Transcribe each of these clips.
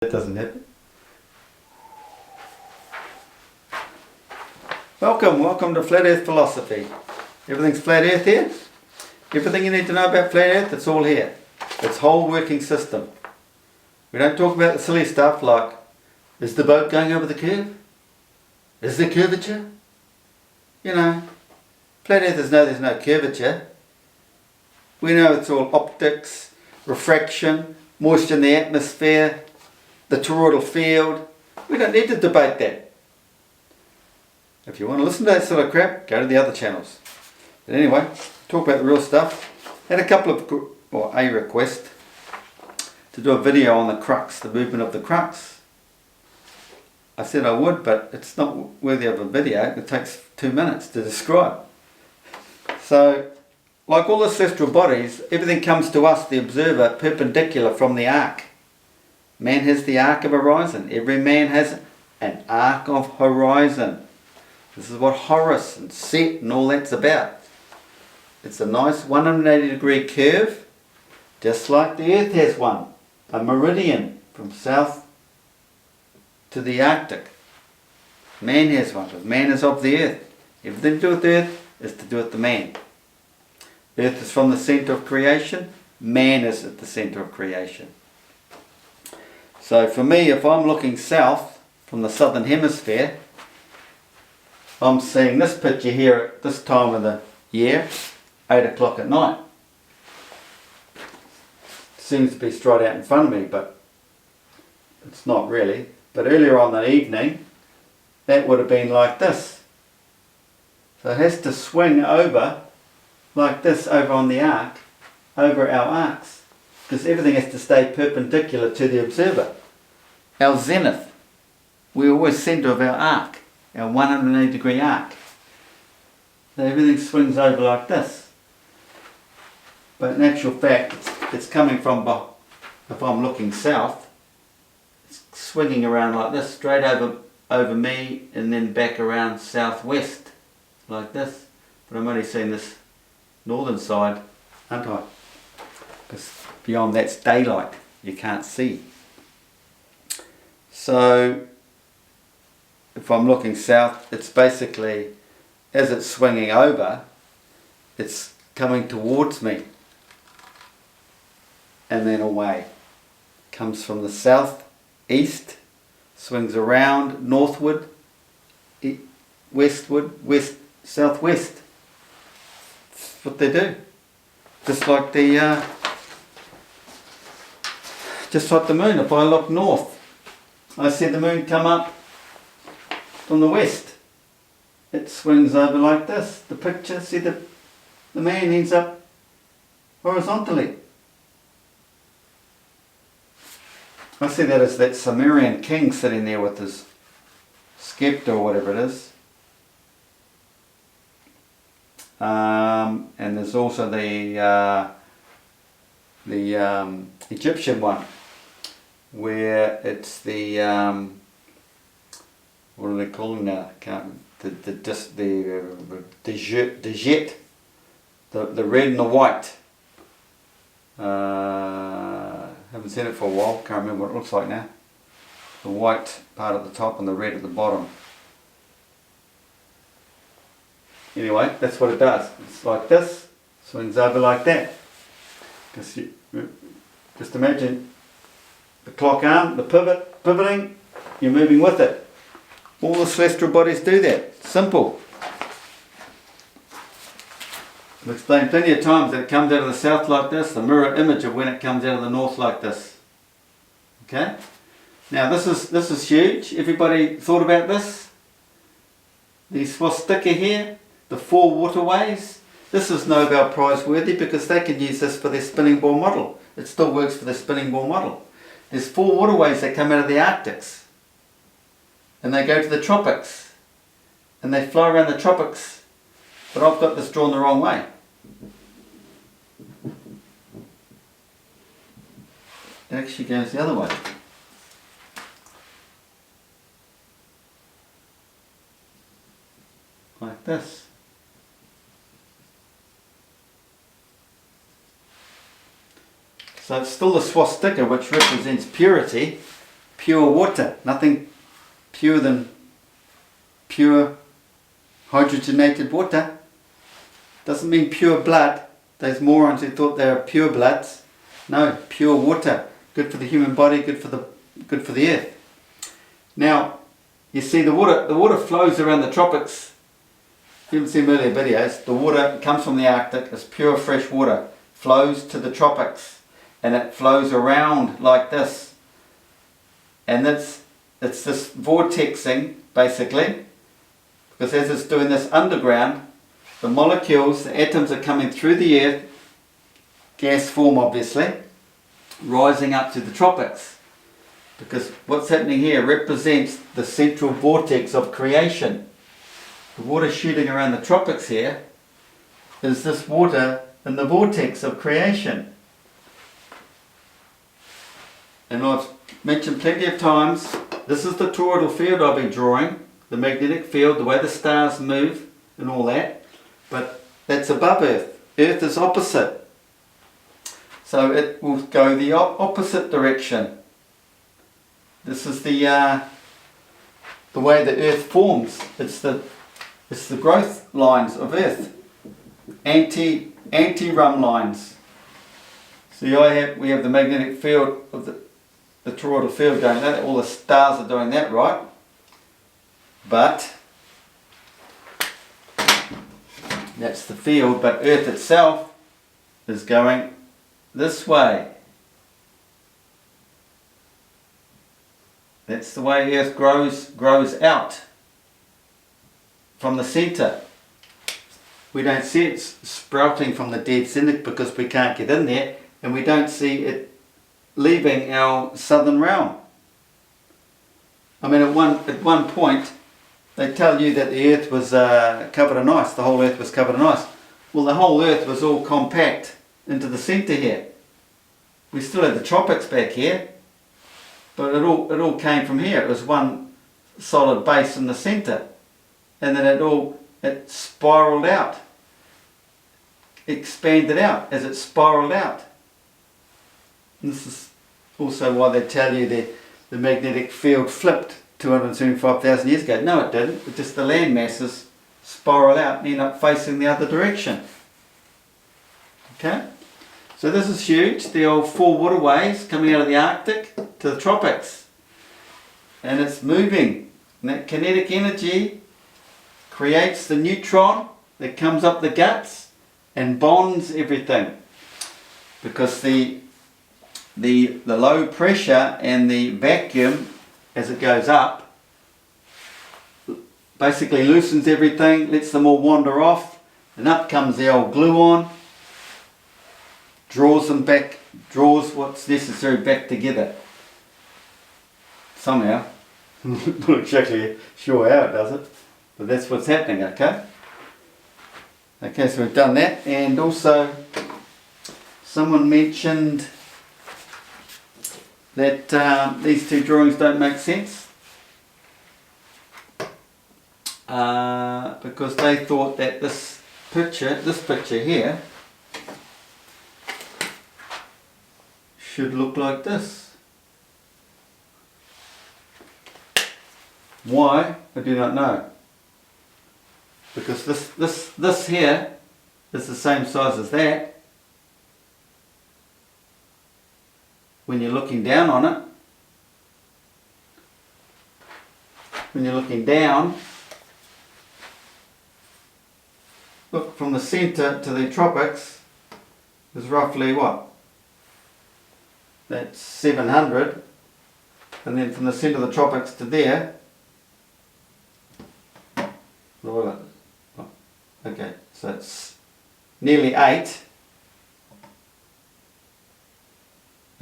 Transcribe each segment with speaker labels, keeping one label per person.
Speaker 1: That doesn't happen. Welcome to Flat Earth Philosophy. Everything's flat earth here. Everything you need to know about flat earth, it's all here. It's whole working system. We don't talk about the silly stuff like, is the boat going over the curve? Is there curvature? You know, flat earthers know there's no curvature. We know it's all optics, refraction, moisture in the atmosphere, the toroidal field. We don't need to debate that. If you want to listen to that sort of crap, go to the other channels. But anyway, talk about the real stuff. Had a request to do a video on the crux, the movement of the crux. I said I would, but it's not worthy of a video. It takes 2 minutes to describe. So, like all the celestial bodies, everything comes to us, the observer, perpendicular from the arc. Man has the arc of horizon. Every man has an arc of horizon. This is what Horus and Set and all that's about. It's a nice 180 degree curve, just like the Earth has one. A meridian from south to the Arctic. Man has one, because man is of the Earth. Everything to do with the Earth is to do with the man. Earth is from the centre of creation. Man is at the centre of creation. So for me, if I'm looking south from the southern hemisphere, I'm seeing this picture here at this time of the year, 8 o'clock at night. Seems to be straight out in front of me, but it's not really. But earlier on in the evening, that would have been like this. So it has to swing over like this over on the arc, over our arcs, because everything has to stay perpendicular to the observer. Our zenith, we're always centre of our arc, our 180 degree arc. So everything swings over like this. But in actual fact, it's coming from, if I'm looking south, it's swinging around like this, straight over me and then back around southwest, like this. But I'm only seeing this northern side, aren't I? Because beyond that's daylight, you can't see. So if I'm looking south, it's basically, as it's swinging over, it's coming towards me and then away. Comes from the south, east, swings around northward, westward, west, southwest. That's what they do. Just like the moon. If I look north, I see the moon come up from the west. It swings over like this. The picture, see the man ends up horizontally. I see that as that Sumerian king sitting there with his scepter or whatever it is. And there's also the Egyptian one, where it's the what are they calling now? The jet, the red and the white. Haven't seen it for a while. Can't remember what it looks like now. The white part at the top and the red at the bottom. Anyway, that's what it does. It's like this, swings over like that. Just imagine the clock arm, the pivoting, you're moving with it. All the celestial bodies do that. Simple. I've explained plenty of times that it comes out of the south like this, the mirror image of when it comes out of the north like this. Okay? Now this is huge. Everybody thought about this? The swastika here, the Four Waterways. This is Nobel Prize worthy because they can use this for their spinning ball model. It still works for their spinning ball model. There's 4 waterways that come out of the Arctics. And they go to the tropics. And they fly around the tropics. But I've got this drawn the wrong way. It actually goes the other way. Like this. So it's still the swastika, which represents purity, pure water, nothing pure than pure hydrogenated water. Doesn't mean pure blood. Those morons who thought they were pure bloods. No, pure water. Good for the human body, good for the earth. Now, you see the water flows around the tropics. If you haven't seen earlier videos, the water comes from the Arctic, it's pure fresh water, flows to the tropics, and it flows around like this. And it's this vortexing, basically, because as it's doing this underground, the molecules, the atoms are coming through the earth, gas form obviously, rising up to the tropics. Because what's happening here represents the central vortex of creation. The water shooting around the tropics here is this water in the vortex of creation. And I've mentioned plenty of times, this is the toroidal field I've been drawing, the magnetic field, the way the stars move and all that. But that's above Earth. Earth is opposite. So it will go the opposite direction. This is the way the Earth forms. It's the growth lines of Earth. Anti-run lines. See, we have the magnetic field of the toroidal field going that. All the stars are doing that, right? But that's the field. But Earth itself is going this way. That's the way Earth grows out from the centre. We don't see it sprouting from the dead centre because we can't get in there, and we don't see it leaving our southern realm. I mean, at one point, they tell you that the Earth was covered in ice. The whole Earth was covered in ice. Well, the whole Earth was all compact into the centre here. We still had the tropics back here, but it all came from here. It was one solid base in the centre, and then it spiraled out, expanded out as it spiraled out. And this is also why they tell you that the magnetic field flipped 275,000 years ago. No, it didn't. It's just the land masses spiral out and end up facing the other direction. Okay? So this is huge, the old Four Waterways coming out of the Arctic to the tropics. And it's moving. And that kinetic energy creates the neutron that comes up the guts and bonds everything. Because the low pressure and the vacuum as it goes up basically loosens everything, lets them all wander off, and up comes the old gluon, draws them back, draws what's necessary back together. Somehow. Not exactly sure how it does it, but that's what's happening, okay? Okay, so we've done that, and also someone mentioned that these two drawings don't make sense because they thought that this picture here should look like this. Why? I do not know. Because this here is the same size as that. When you're looking down on it, when you're looking down, look from the centre to the tropics is roughly what? That's 700, and then from the centre of the tropics to there, okay, so it's nearly 8.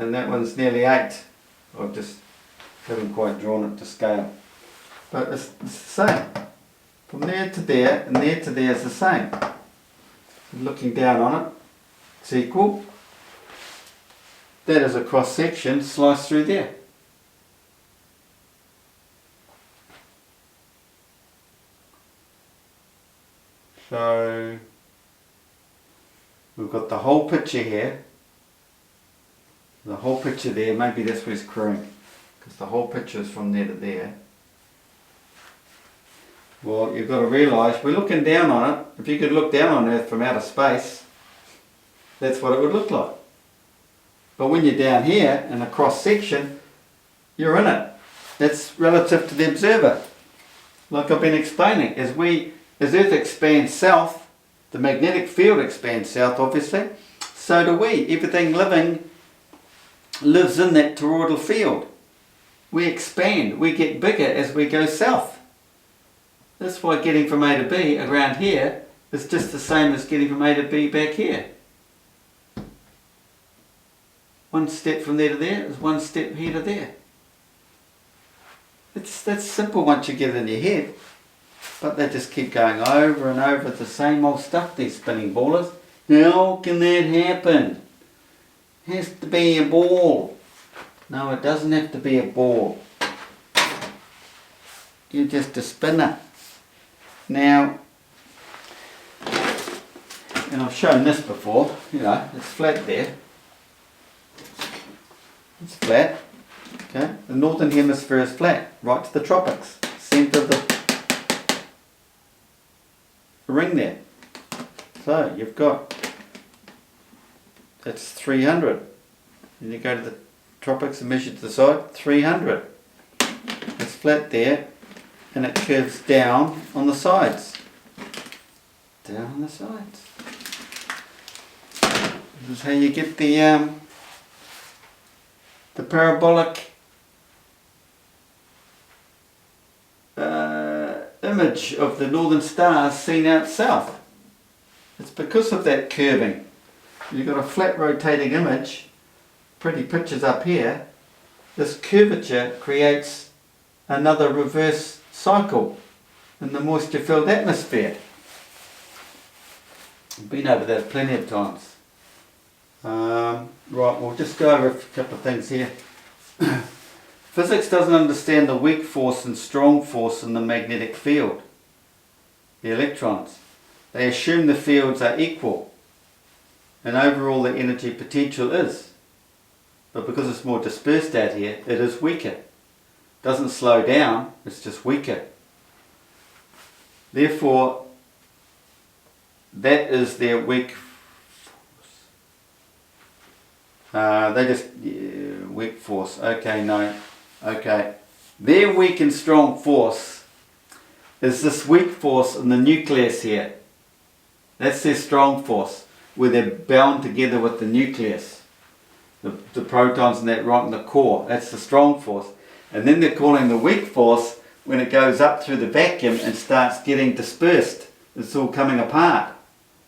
Speaker 1: And that one's nearly 8. I just haven't quite drawn it to scale. But it's the same. From there to there and there to there is the same. Looking down on it, it's equal. That is a cross section sliced through there. So we've got the whole picture here. The whole picture there, maybe that's where it's crewing. because the whole picture is from there to there. Well, you've got to realise, we're looking down on it. If you could look down on Earth from outer space, that's what it would look like. But when you're down here in a cross section, you're in it. That's relative to the observer. Like I've been explaining, as Earth expands south, the magnetic field expands south, obviously. So do we. Everything living lives in that toroidal field. We expand, we get bigger as we go south. That's why getting from A to B around here is just the same as getting from A to B back here. One step from there to there is one step here to there. That's simple once you get it in your head. But they just keep going over and over the same old stuff, these spinning ballers. How can that happen? It has to be a ball. No, it doesn't have to be a ball. You're just a spinner. Now, and I've shown this before, you know, it's flat there. It's flat. Okay, the northern hemisphere is flat, right to the tropics, centre of the ring there. So you've got, that's 300. Then you go to the tropics and measure to the side, 300. It's flat there, and it curves down on the sides. Down on the sides. This is how you get the parabolic image of the northern stars seen out south. It's because of that curving. You've got a flat rotating image, pretty pictures up here. This curvature creates another reverse cycle in the moisture filled atmosphere. I've been over that plenty of times. Right, we'll just go over a couple of things here. Physics doesn't understand the weak force and strong force in the magnetic field, the electrons. They assume the fields are equal and overall the energy potential is. But because it's more dispersed out here, it is weaker. It doesn't slow down, it's just weaker. Therefore, that is their weak force. Weak force. Okay, no. Okay. Their weak and strong force is this weak force in the nucleus here. That's their strong force, where they're bound together with the nucleus. The protons and that right in the core. That's the strong force. And then they're calling the weak force when it goes up through the vacuum and starts getting dispersed. It's all coming apart.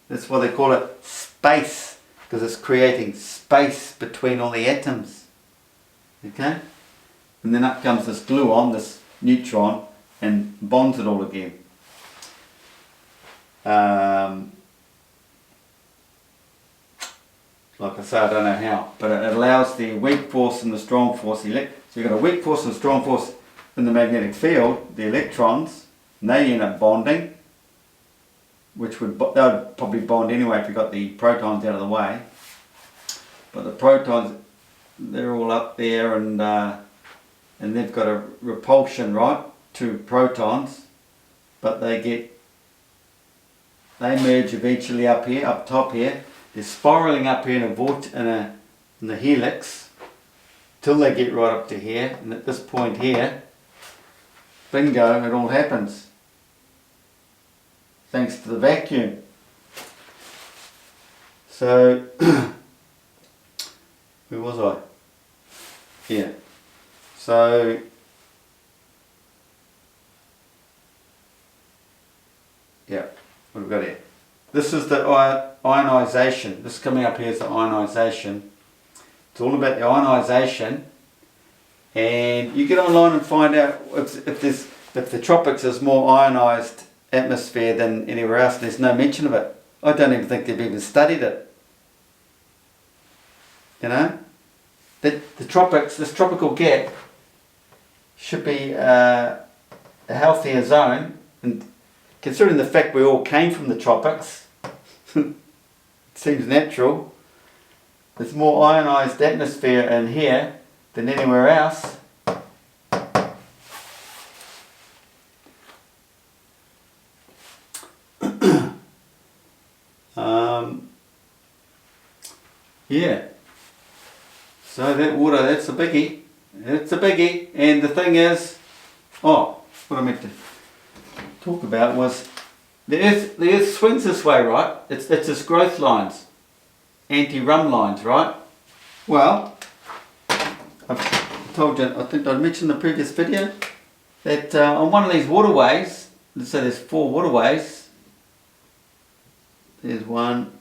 Speaker 1: That's why they call it space, because it's creating space between all the atoms. Okay? And then up comes this gluon, this neutron, and bonds it all again. Like I say, I don't know how, but it allows the weak force and the strong force. So you've got a weak force and a strong force in the magnetic field, the electrons, and they end up bonding, which they would probably bond anyway if you got the protons out of the way. But the protons, they're all up there, and they've got a repulsion, right, to protons, but they merge eventually up here, up top here. They're spiraling up here in the helix till they get right up to here, and at this point here, bingo, it all happens. Thanks to the vacuum. So, where was I? Here. So, yeah, what have we got here? This is the ionization. This coming up here is the ionization. It's all about the ionization. And you get online and find out if the tropics is more ionized atmosphere than anywhere else. There's no mention of it. I don't even think they've even studied it. You know? The tropics, this tropical gap should be a healthier zone, and considering the fact we all came from the tropics, it seems natural. There's more ionized atmosphere in here than anywhere else. Yeah. So that water, that's a biggie. It's a biggie. And the thing is, what I meant to talk about was the Earth swings this way, right? It's its growth lines, anti-run lines, right? Well, I've told you, I think I mentioned in the previous video, that on one of these waterways, let's say there's 4 waterways, there's one,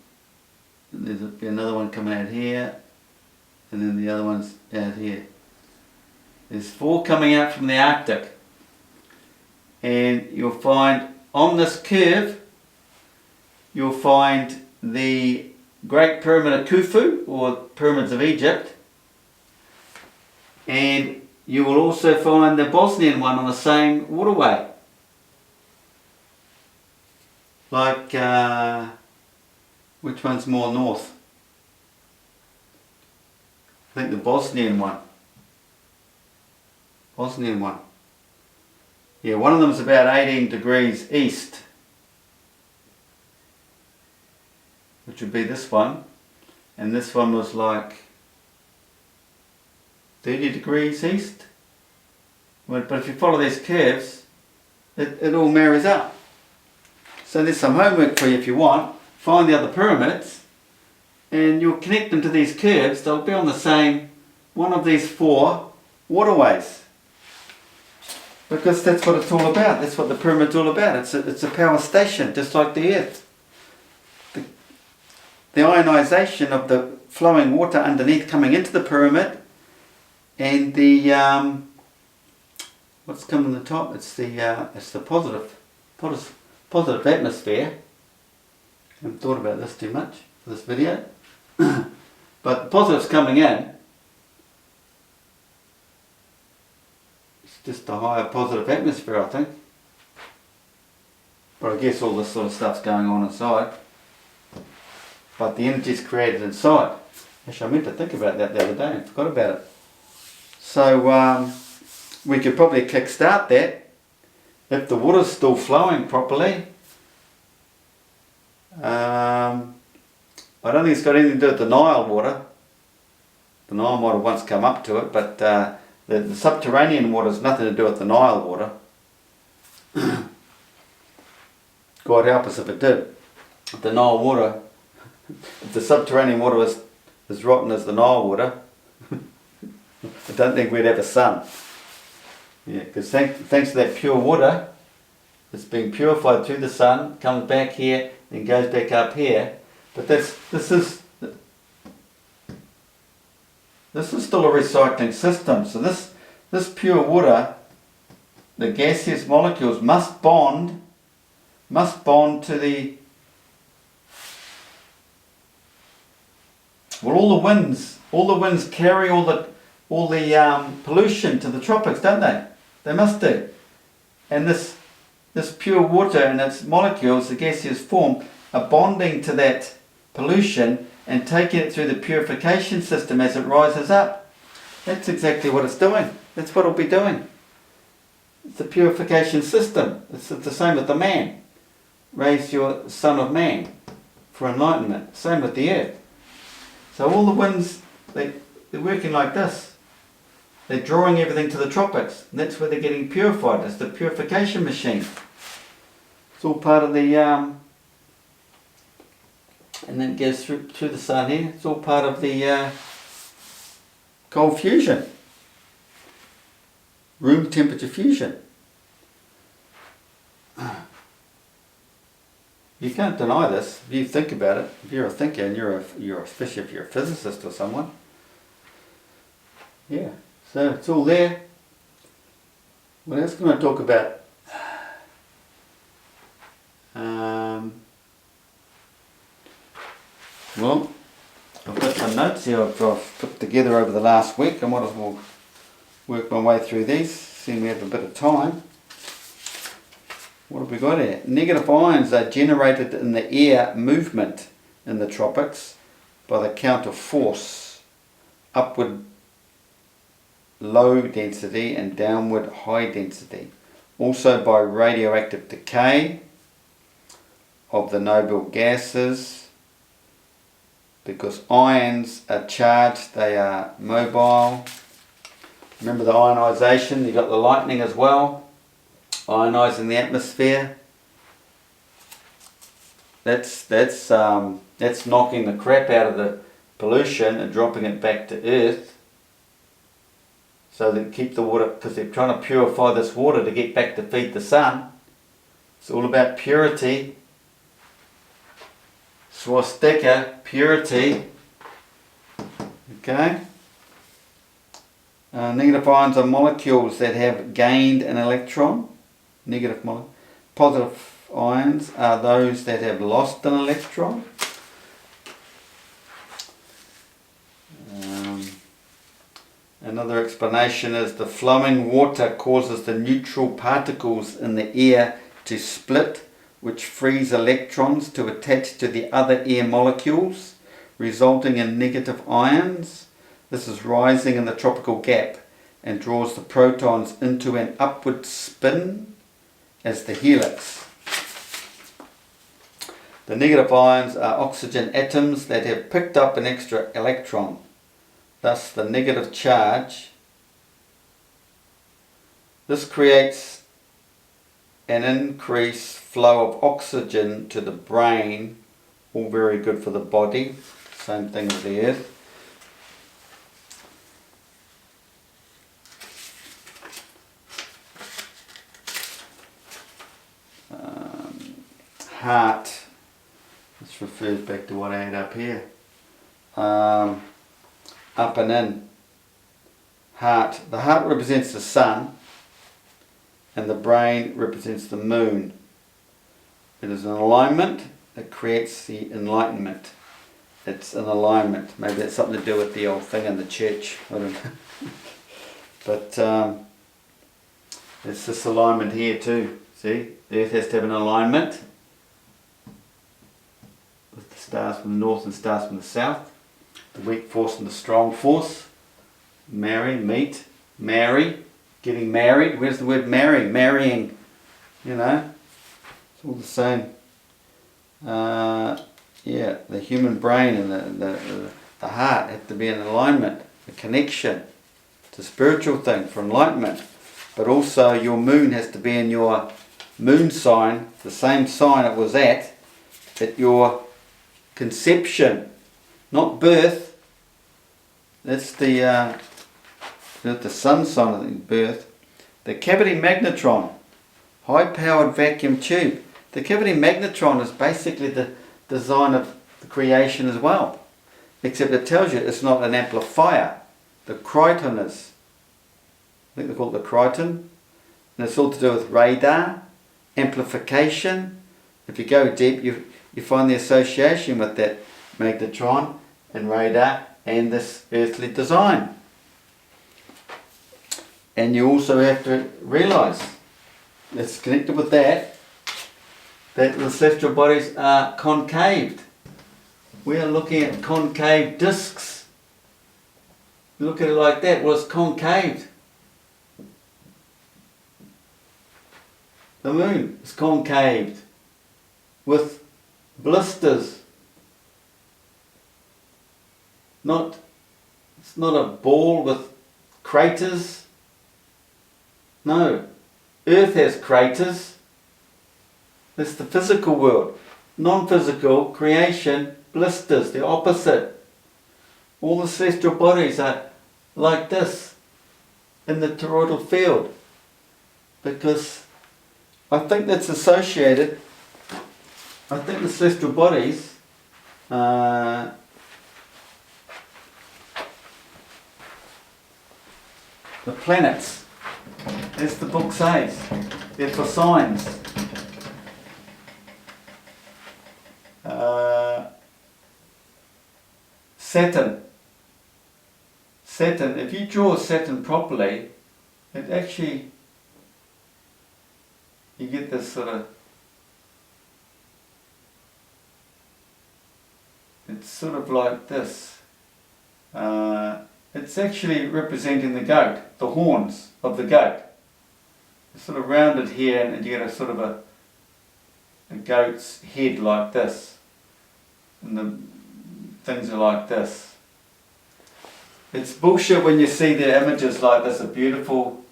Speaker 1: and there's be another one coming out here, and then the other one's out here. There's 4 coming out from the Arctic, and you'll find on this curve, you'll find the Great Pyramid of Khufu, or Pyramids of Egypt, and you will also find the Bosnian one on the same waterway. Like, which one's more north? I think the Bosnian one. Yeah, one of them's about 18 degrees east, which would be this one, and this one was like 30 degrees east. But if you follow these curves, it all marries up. So there's some homework for you if you want. Find the other pyramids, and you'll connect them to these curves. They'll be on the same one of these 4 waterways. Because that's what it's all about. That's what the pyramid's all about. It's a power station, just like the Earth. The ionisation of the flowing water underneath coming into the pyramid, and the what's coming on the top? It's the positive atmosphere. I haven't thought about this too much for this video, but the positive's coming in. Just a higher positive atmosphere, I think. But I guess all this sort of stuff's going on inside. But the energy's created inside. Actually, I meant to think about that the other day and forgot about it. So we could probably kick-start that if the water's still flowing properly. I don't think it's got anything to do with the Nile water. The Nile water once come up to it, but the subterranean water has nothing to do with the Nile water. God help us if it did. If the Nile water, if the subterranean water was as rotten as the Nile water, I don't think we'd have a sun. Yeah, because thanks to that pure water, it's being purified through the sun, comes back here, then goes back up here. But this is still a recycling system. So this pure water, the gaseous molecules must bond to the, well, all the winds carry all the pollution to the tropics, don't they? They must do. And this pure water and its molecules, the gaseous form, are bonding to that pollution and taking it through the purification system as it rises up. That's exactly what it's doing. That's what it'll be doing. It's a purification system. It's the same with the man. Raise your son of man for enlightenment. Same with the earth. So all the winds, they're working like this. They're drawing everything to the tropics. And that's where they're getting purified. It's the purification machine. It's all part of the, and then it goes through the sun here. It's all part of the cold fusion. Room temperature fusion. You can't deny this if you think about it. If you're a thinker and especially if you're a physicist or someone. Yeah, so it's all there. What else can I talk about? Well, I've got some notes here I've put together over the last week. I might as well work my way through these, seeing we have a bit of time. What have we got here? Negative ions are generated in the air movement in the tropics by the counter force, upward low density and downward high density. Also by radioactive decay of the noble gases because ions are charged, they are mobile. Remember the ionisation, you've got the lightning as well, ionising the atmosphere. That's knocking the crap out of the pollution and dropping it back to Earth. So they keep the water, because they're trying to purify this water to get back to feed the sun. It's all about purity. Swastika, purity. Okay. Negative ions are molecules that have gained an electron. Negative molecule. Positive ions are those that have lost an electron. Another explanation is the flowing water causes the neutral particles in the air to split, which frees electrons to attach to the other air molecules, resulting in negative ions. This is rising in the tropical gap and draws the protons into an upward spin as the helix. The negative ions are oxygen atoms that have picked up an extra electron. Thus the negative charge. This creates an increased flow of oxygen to the brain, all very good for the body. Same thing with the earth. Heart. This refers back to what I had up here. Up and in. Heart. The heart represents the sun and the brain represents the moon. It is an alignment that creates the enlightenment. It's an alignment. Maybe that's something to do with the old thing in the church. I don't know. But it's this alignment here too. See? The earth has to have an alignment with the stars from the north and stars from the south. The weak force and the strong force. Marry, meet, marry, getting married. Where's the word marry? Marrying, you know, it's all the same. Yeah, the human brain and the heart have to be in alignment, a connection. It's a spiritual thing for enlightenment. But also your moon has to be in your moon sign, the same sign it was at your conception. Not birth. That's the sun sign, I think, birth. The cavity magnetron, high-powered vacuum tube. The cavity magnetron is basically the design of the creation as well, except it tells you it's not an amplifier. The Crichton is. I think they call it the Crichton, and it's all to do with radar, amplification. If you go deep, you find the association with that magnetron and radar and this earthly design. And you also have to realise it's connected with that the celestial bodies are concaved. We are looking at concave discs. Look at it like that. Well, it's concaved. The moon is concaved with blisters. It's not a ball with craters. No. Earth has craters. That's the physical world. Non-physical creation, blisters, the opposite. All the celestial bodies are like this in the toroidal field, because I think that's associated. I think the celestial bodies the planets, as the book says, they're for signs. Saturn, if you draw Saturn properly, it actually, you get this sort of, it's sort of like this. It's actually representing the goat, the horns of the goat. It's sort of rounded here, and you get a sort of a goat's head like this. And the things are like this. It's bullshit when you see the images like this, are beautiful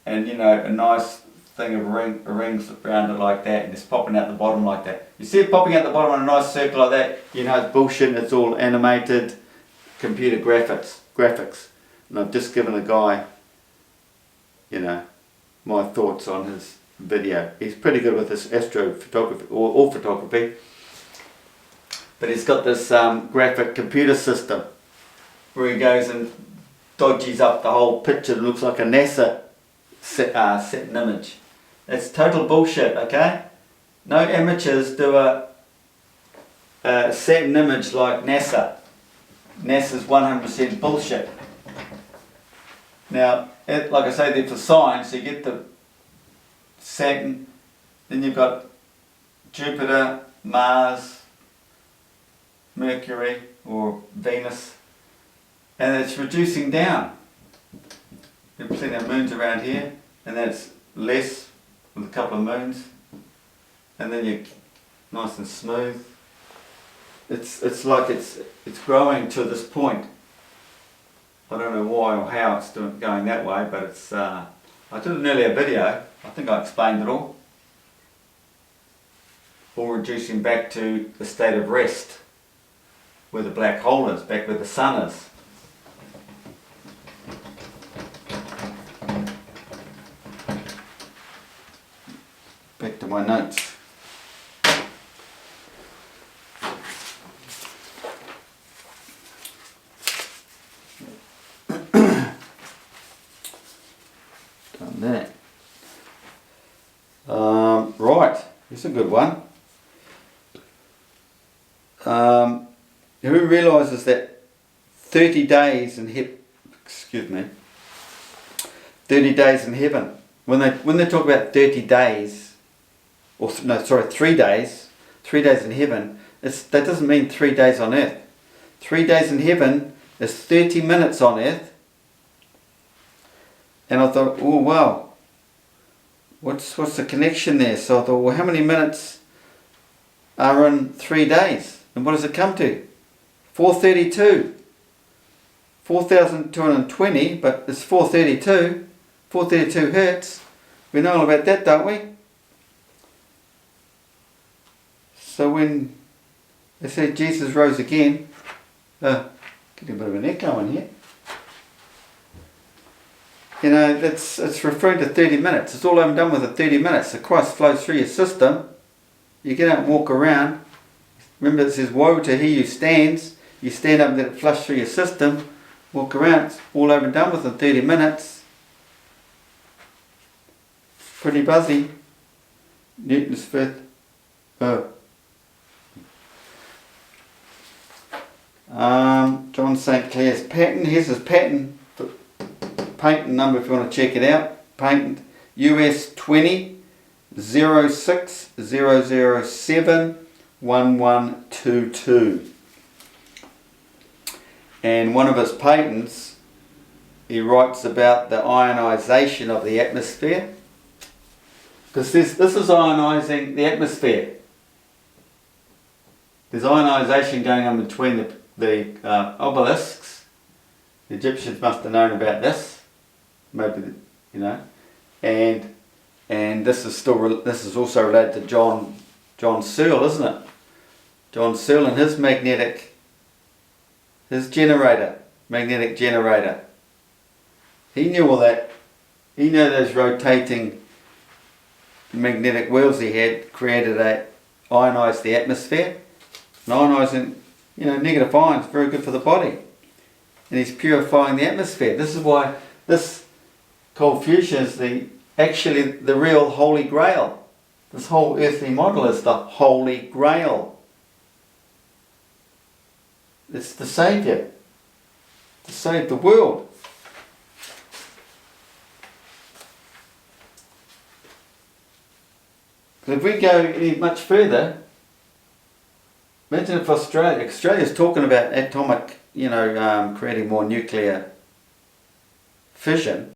Speaker 1: and, you know, a nice thing of rings around it like that, and it's popping out the bottom like that. You see it popping out the bottom on a nice circle like that, you know it's bullshit and it's all animated computer graphics. And I've just given a guy, you know, my thoughts on his video. He's pretty good with this astrophotography, or all photography. But he's got this graphic computer system where he goes and dodges up the whole picture. It looks like a NASA set an image. It's total bullshit, okay? No amateurs do a set an image like NASA. NASA's 100% bullshit. Now, like I say, they're for science. You get the Saturn, then you've got Jupiter, Mars, Mercury or Venus, and it's reducing down. There's plenty of moons around here, and that's less with a couple of moons, and then you're nice and smooth. It's like it's growing to this point. I don't know why or how it's going that way, but it's. I did an earlier video. I think I explained it all. All reducing back to the state of rest, where the black hole is, back where the sun is. Back to my notes. Done that. Right, here's a good one. Who realises that 30 days in 30 days in heaven. When they talk about 30 days, or no, sorry, 3 days, 3 days in heaven, that doesn't mean 3 days on earth. 3 days in heaven is 30 minutes on earth. And I thought, oh wow, what's the connection there? So I thought, well, how many minutes are in 3 days? And what does it come to? 432. 4,220, but it's 432. 432 hertz. We know all about that, don't we? So when they said Jesus rose again, getting a bit of an echo in here. You know, it's referring to 30 minutes. It's all I'm done with the 30 minutes. The Christ flows through your system. You get out and walk around. Remember it says, woe to he who stands. You stand up and let it flush through your system. Walk around. It's all over and done with in 30 minutes. Pretty buzzy. Newton's fifth. John St. Clair's patent. Here's his patent. Patent number if you want to check it out. Patent US 20 06 007 1122. And one of his patents, he writes about the ionization of the atmosphere. Because this is ionizing the atmosphere. There's ionization going on between the obelisks. The Egyptians must have known about this. Maybe, you know. And this is also related to John Searle, isn't it? John Searle and his magnetic generator. He knew all that. He knew those rotating magnetic wheels he had ionized the atmosphere. And ionizing, you know, negative ions, very good for the body. And he's purifying the atmosphere. This is why this cold fusion is actually the real Holy Grail. This whole earthly model is the Holy Grail. It's the Saviour to save the world. If we go any much further, imagine if Australia's talking about atomic, creating more nuclear fission.